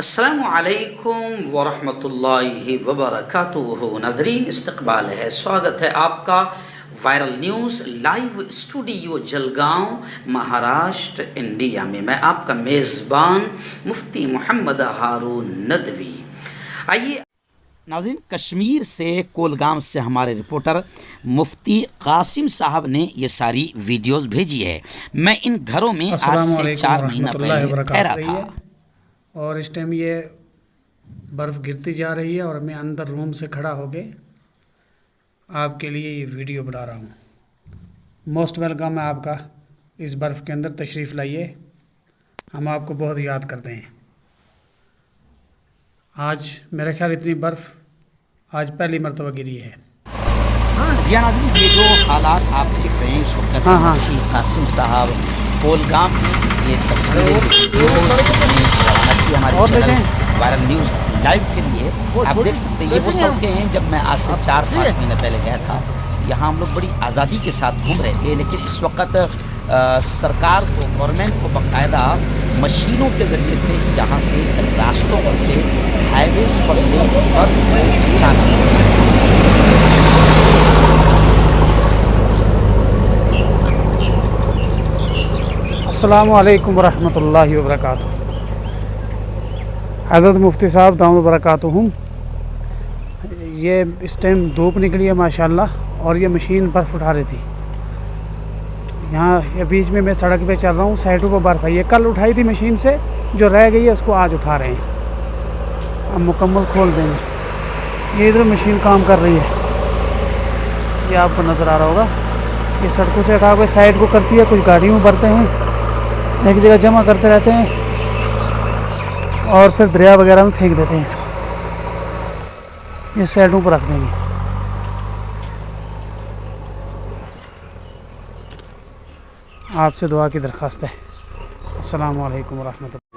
अस्सलामु अलैकुम वरहमतुल्लाहि वबरकातुहू। नाज़रीन, इस्तक़बाल है, स्वागत है आपका viral news live studio Jalgaon, Maharashtra, India में। मैं आपका मेज़बान मुफ्ती मोहम्मद हारून नदवी। आइए नाज़रीन, कश्मीर से कोलगाम से हमारे रिपोर्टर मुफ्ती कासिम साहब ने ये सारी वीडियोस भेजी है। मैं इन घरों में आज से 4 महीना पहले ठहरा था और इस टाइम ये बर्फ़ गिरती जा रही है और मैं अंदर रूम से खड़ा होके आपके लिए ये वीडियो बना रहा हूँ। मोस्ट वेलकम है आपका इस बर्फ़ के अंदर, तशरीफ़ लाइए। हम आपको बहुत याद करते हैं। आज मेरे ख्याल इतनी बर्फ़ आज पहली मरतबा गिरी है। जी हाँ नाज़रीन, ये जो हालात आप देख रहे हैं इस वक्त, मुफ्ती कासिम साहब कोलगाम में ये तस्वीरें हमारे चैनल वायरल न्यूज़ लाइव के लिए आप देख सकते हैं। ये वो सड़कें हैं जब मैं आज से 4-5 महीने पहले गया था। यहाँ हम लोग बड़ी आज़ादी के साथ घूम रहे थे, लेकिन इस वक्त सरकार को, गवर्नमेंट को बाकायदा मशीनों के ज़रिए से यहाँ से रास्तों पर से, हाईवेज पर से बर्फ को उठाना। अस्सलामु अलैकुम वरहमतुल्लाहि वबरकातुहू। हज़रत मुफ्ती साहब दामद बरकातुहू। ये इस टाइम धूप निकली है माशाल्लाह, और ये मशीन बर्फ़ उठा रही थी। यहाँ ये बीच में मैं सड़क पे चल रहा हूँ, साइडों पर बर्फ़ है। ये कल उठाई थी मशीन से, जो रह गई है उसको आज उठा रहे हैं। अब मुकम्मल खोल देंगे। ये इधर मशीन काम कर रही है, ये आपको नज़र आ रहा होगा। ये सड़कों से उठा के साइड को करती है, कुछ गाड़ियों में भरते हैं, एक जगह जमा करते रहते हैं और फिर दरिया वगैरह में फेंक देते हैं। इसको इस साइडों पर रख देंगे। आपसे दुआ की दरख्वास्त है। अस्सलामु अलैकुम वरहमतुल्लाह।